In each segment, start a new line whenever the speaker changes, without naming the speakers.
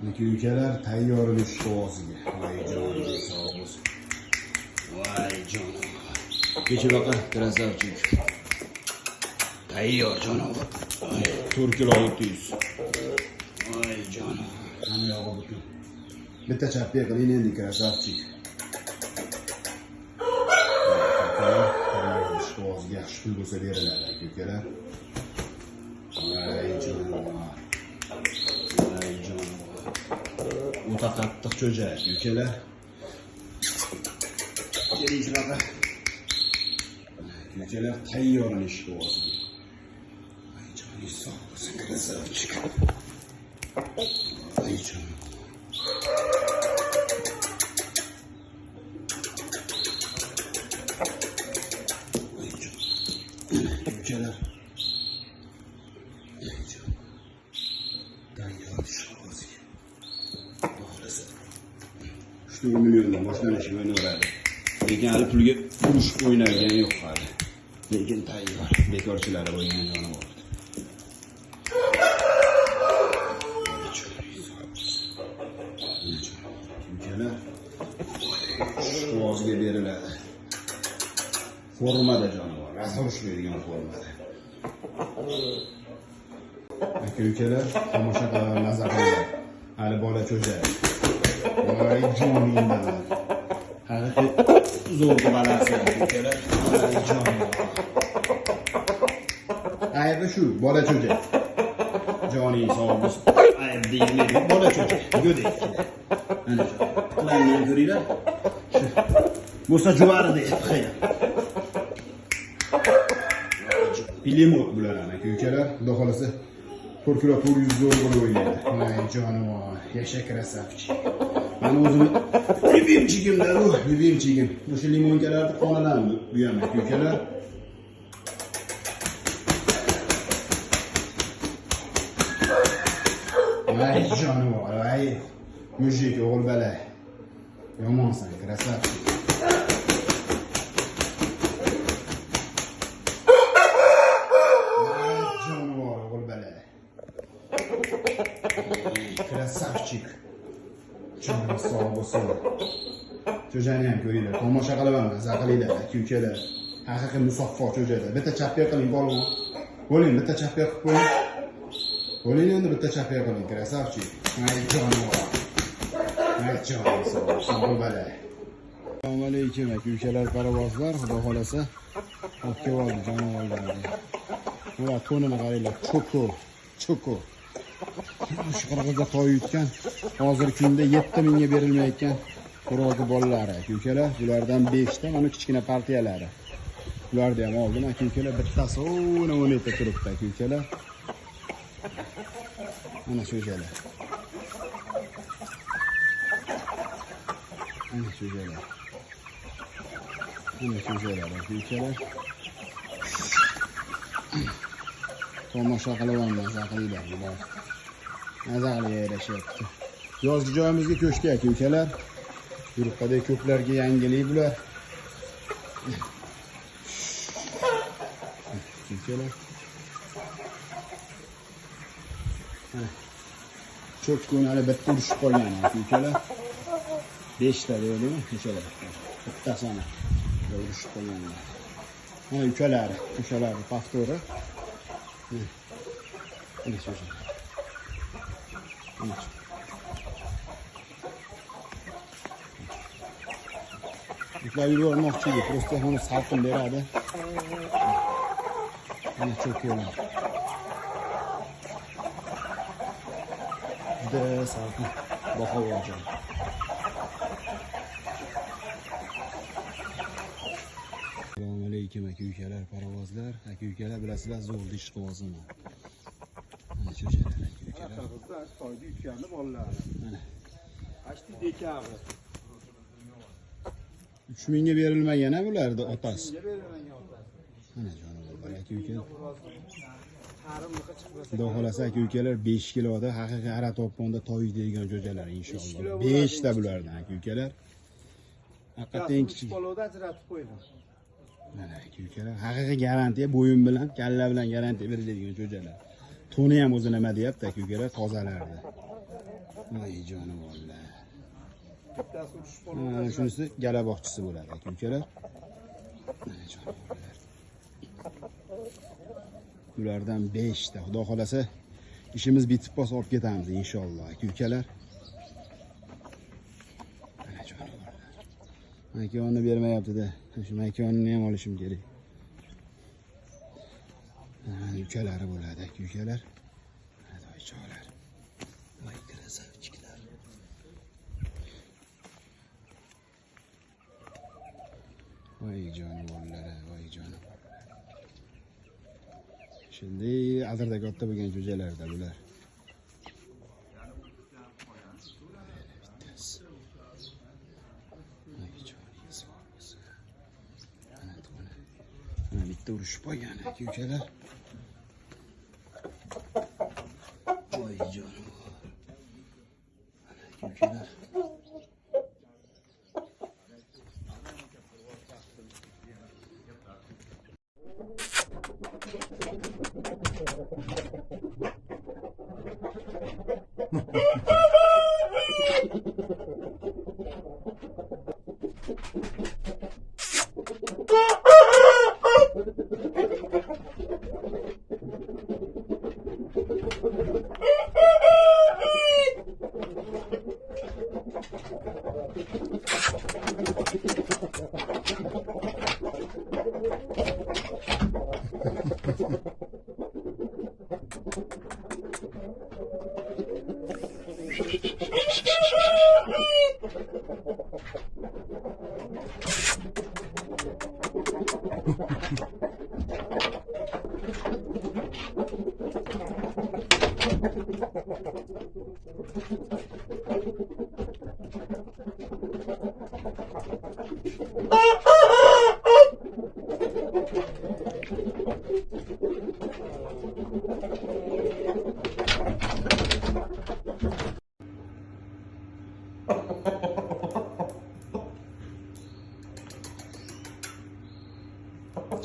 Aka-ukalar tayyorlik qog'oziga. Voy jonim, sog' bo'lsin. Voy jonim. Kecha baqa krasavchik. Tayyor jonim. 4 kilo 600. Voy jonim. Hamma yog'i butun. Bitta chapga qiling endi krasavchik. Qog'ozga yaxshi pul bo'lsa beriladi aka-ukalar. Voy jonim. Voy jonim. O'ta qattiq cho'ja aka-ukalar. Keling baqa. Aka-ukalar tayyorlanish qog'oziga. Voy jonim, sog' bo'lsin krasavchik. Voy jonim. Ülkeler işte 10 milyondan boshlanishib o'ynaveradi. Lekin hali pulga urushib o'ynalgani yo'q hali. Lekin tayyor. Bekorchilar o'ynagan joni bor. Ülkeler qog'ozga beriladi. Formada canavar, rasulush bergan formada. Aka-ukalar tomosha qilib nazar qilinglar. Hali bola cho'ja. Voy joningdan. Haqiqiy zo'r balasi aka-ukalar. Voy jonim. Aybi shu, bola cho'ja. Joning sog' bo'lsin. Ayb deyilmaydi, bola cho'ja. Go'dek. Mana shu. Qilinglar ko'ringlar. Bo'lsa juvari deb qo'ying. Pilemot bular aka-ukalar. Xudo xolasa 4 kilo 400 zo'r bo'lib o'ynaydi. Voy jonivor, yasha krasavchik. Meni o'zim любимчигimda bu, любимчигim. O'sha limonkalarni qonidan bu ham aka-ukalar. Voy jonivor, voy mujik o'g'il bola. Yomonsan, krasavchik. Krasavchik. Jonim sog' bo'lsin. Cho'jani ham ko'ringlar. Tomosha qilaman, maza qilinglar aka-ukalar. Haqiqiy musaffo cho'jada. Bitta chapga qiling bolg'on. Bo'ling, bitta chapga qilib qo'ying. Bo'ling endi bitta chapga qiling, krasavchik. Voy jonivor. Voy jonim sog' bo'lsin, bo'la. Assalomu alaykum aka-ukalar, paravozlar. Xudo xolasa olib keldi jonivorlarni. Bular tonini qaranglar, choko. Shu qirg'izda to'y yutgan, hozirgi kunda 7 mingga berilmayotgan xo'rozi bolalari aka-ukalar. Bulardan 5 ta mana kichkina partiyalari. Bularni ham oldim aka-ukalar. Bittasi o'yna etib turibdi aka-ukalar. Mana shu joylar. Mana shu joylar. Mana shu joylar aka-ukalar. Tomosha qilaman, maza qilinglar bular. Nazarga yarashyapti. Yozgi joyimizga ko'chdi aka-ukalar. Guruhdagi ko'plarga yangilik bular. Aka-ukalar. Cho'kkunali bitta urishib qolgan aka-ukalar. 5 ta deydi-mi? O'shalar. Bittasi ana. Urishib qolganlar. Mana ukalari, o'shalar paftori. Mana shu. Yuklab yubormoqchi edi, просто uni salqin beradi. Mana cho'kıyorlar. Juda salqin, baho joy. Assalomu alaykum aka-ukalar, paravozlar. Aka-ukalar bilasizlar, zo'r ish qilib Mana shu joylar aka-ukalar.
Toyda yutganni bolalar.
Mana.
8 dekabr.
3 mingga berilmagan bularda otasi. Mana
jonivorlar
aka-ukalar. Xudo xolasa aka-ukalar 5 kiloda haqiqiy ara topponda toy degan jo'jalar inshaalloh. 5 ta bulardan aka-ukalar. Haqiqatda eng kichik
poloda ajratib qo'ydim.
Mana aka-ukalar, haqiqiy garantiya bo'yin bilan, kalla bilan garantiya beriladigan jo'jalar. Toni ham o'zi nima deyapti aka-ukalar, tozalardi. Voy jonivorlar.
Bittasi uchish polvon.
Shunisi gala boqchisi bo'ladi aka ukalar. Mana jonivorlar. Ulardan 5 ta. Xudo xolasa ishimiz bitib qolsa olib ketamiz inshaalloh aka ukalar. Mana jonivorlar. Makonni bermayapti-da. Shu makonni ham olishim kerak. Ukalari bo'ladi aka ukalar. Toychoqlar. Voy krasavchiklar. Voy jonivorlar, voy jonivorlar. Şimdi azirda katta bo'lgan jo'jalarda bular. Mana bitta urushib qolgan aka ukalar. Voy jonivor. Mana aka ukalar.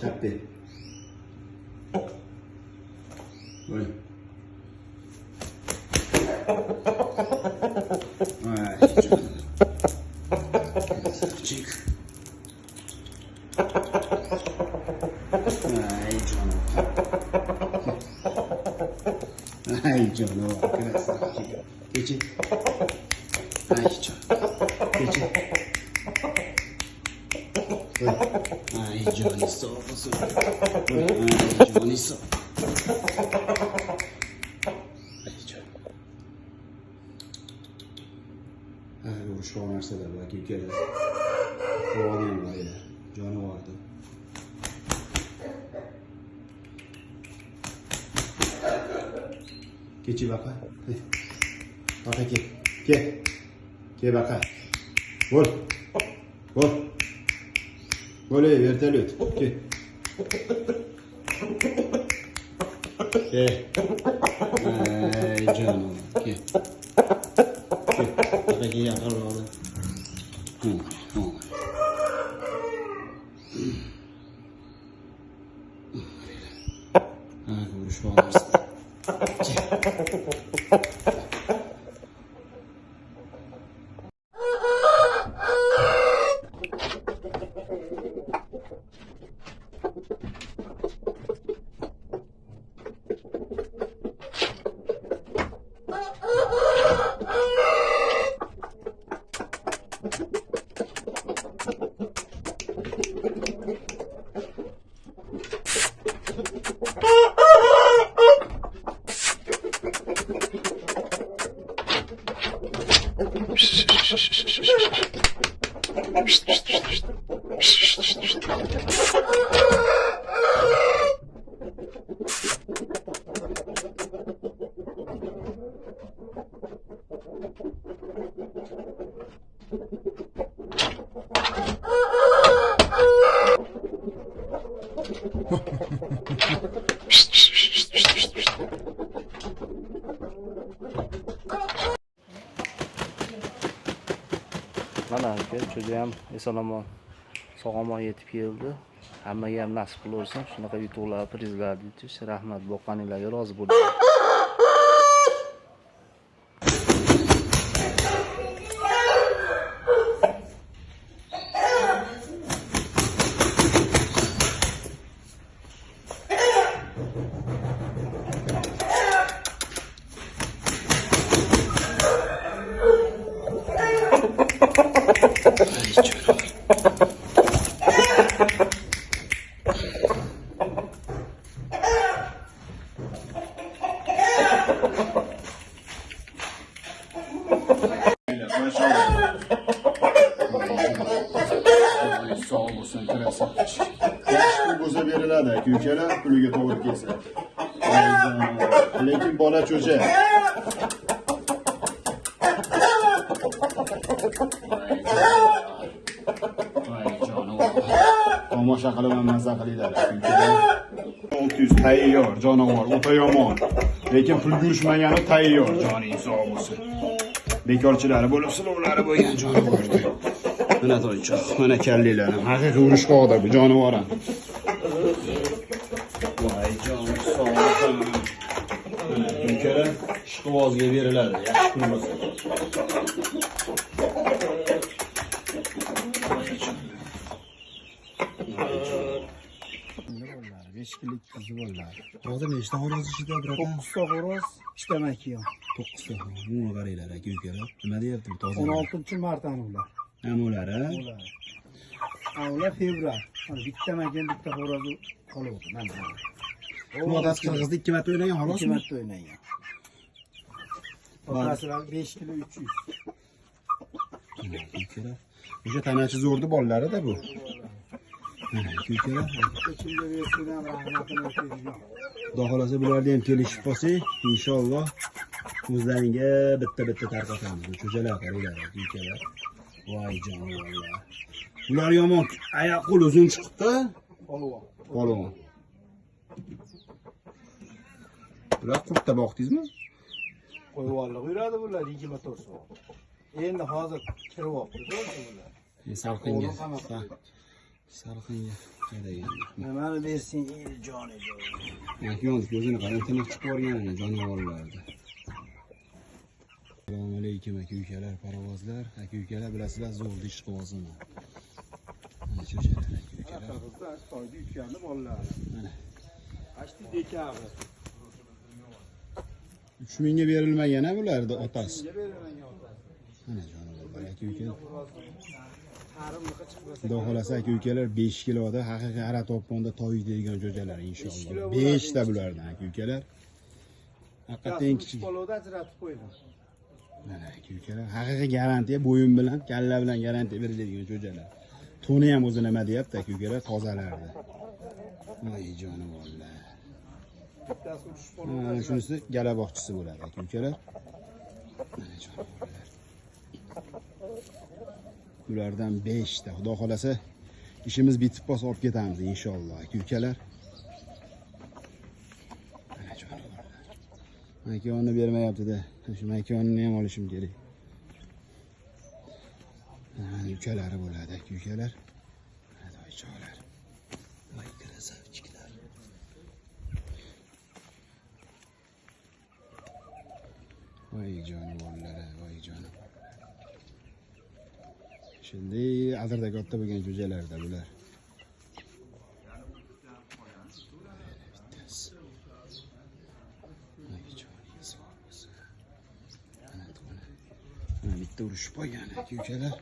Chappi. Voy. Ay, çık. Ay canım. Ay canım. Geçin. Ay canım. Geçin. Ay Johnny sağ olsun. Ay Johnny sağ. Ay canım. Ay uğraş olmazsa da belki bir kere. Oğlum var ya. Johnny vardı. Geçi bakay. Bakay ki. Ke. Ke bakay. Vur. Vur. Böyle vertelit. Ke. Ke. Ay canım. Ke. Ke. Bakay ki yapar orada. Ha, konuşma olmaz.
Mana aka, juda ham eson-omon sog'-omon yetib keldi. Hammaga ham nasib bo'lsin. Shunaqa yutuqlar, prizlar yutish. Rahmat, boqqaninglarga rozi bo'ling.
Sağ olasın, kirasi. Yaxshi bo'lsa beriladi, aka-ukalar, puliga to'g'ri kelsa. Lekin bola cho'ja. Voy jonivor. Tomosha qilaman, maza qilinglar, aka-ukalar. 600 tayyor, jonivor, o'ta yomon. Lekin pul yurishmagani tayyor, joning sog' bo'lsin. Bekorchilari bo'lib, silovlari bo'lgan jonivor. Mana to'ychoq, mana kallilarim. Haqiqiy urushqoqda bu jonivor ham. Voy jonim sog' bo'lsin. Mana aka, ishqibozga beriladi, yaxshi pul bo'lsa. 5 kunlik qizi bolalar. Hozir nechta xo'roz ichida birata?
9 ta xo'roz, 2 ta makiyam.
9 ta. Buni qaranglar aka-ukalar. Nima deyapti bu toza?
16-martani ular.
Ular, ha?
Ular fevral. Bitta makiyam, bitta xo'roz qolibdi. Mana.
Bu odam qirg'izda 2 marta o'ynagan xolos.
2 marta o'ynagan. Otasilar 5 kilo 300.
Aka-ukalar. O'sha tanachi zo'rdi bolalarida bu. Aka-ukalar.
Ko'chimga bersinlar, rahmatini aytaydigan.
Xudo xolasa bularni ham kelishib qolsak, inshaalloh o'zlaringga bitta tarqatamiz. Bu cho'jalar qaranglar, aka-ukalar. Voy jonivorlar. Bular yomon, oyoq qo'l uzun chiqibdi. Polvon. Bular qurtda boqdingizmi?
Qo'yvorliq yuradi bular 24 soat. Endi hozir kiryapti-da bular.
Salqinga. Salqinga.
Nimani bersing, joni.
Makon ko'zini qarang, tiniq chiqib borgan jonivorlarda. Assalomu alaykum aka-ukalar, parovozlar. Aka-ukalar bilasizlar, zo'rdi ishqibozini. Mana cho'chalar aka-ukalar.
Toyda yutgandi bolalar.
Mana.
Ashti dekabr.
3000 ga berilmagan bularda otasi.
Berilmagan otasi.
Mana jonivorlar aka-ukalar.
Harimliqqa chiqib
Xudo xolasa aka-ukalar 5 kiloda haqiqiy ara to'pponda toy deydigan jo'jalar inshaalloh. 5 ta bulardan aka-ukalar. Haqiqatan kichik.
Polovda ajratib qo'ydim.
Mana aka-ukalar, haqiqiy garantiya bo'yin bilan, kalla bilan garantiya beriladigan jo'jalar. To'ni ham o'zi nima deyapti aka-ukalar, tozalardi. Voy jonivorlar.
Bittasi uchish polovda.
Mana shunisi galaboqchisi bo'ladi aka-ukalar. Mana jonivorlar. Bulardan 5 ta. Xudo xolasa ishimiz bitib qolsa olib ketamiz inshaalloh aka-ukalar. Mana jonivorlar. Makonni bermayapti-da. Shu makonni ham olishim kerak. Mana ukalari bo'ladi aka-ukalar. Mana toychoqlar. Voy krasavchiklar. Voy jonivorlar, voy jonivorlar. Şimdi adirda katta bo'lgan jo'jalarda bular. Mana bitta urushib qolgan aka-ukalar.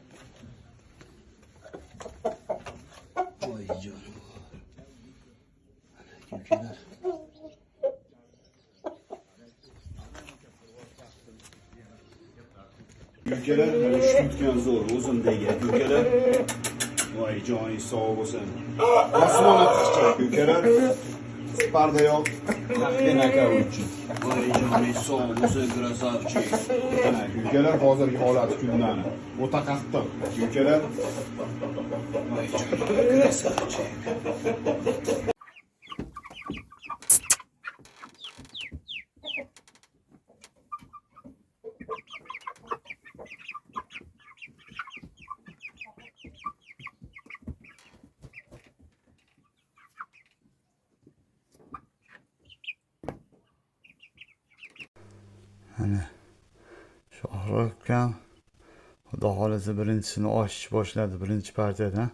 Voy jonivor. Mana aka-ukalar. Aka-ukalar, mana shu tutgan zo'r o'zimdagi aka-ukalar. Voy joning sog' bo'lsin. Osmon aqchiq aka-ukalar. Parda yo'q. Taqdin aka uchun. Voy joning sog' bo'lsin, krasavchik. Mana aka-ukalar hozirgi holati kundan o'ta qattiq aka-ukalar. Voy joning krasavchik.
Mana Shohrux ukam xudo xolasa birinchisini ochish boshladi, birinchi partiyadan.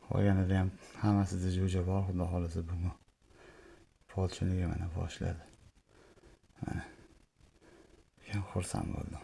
Qolganida ham hammasida jo'ja bor, xudo xolasa bugun polchiniga mana boshladi. Mana. Men xursand bo'ldim.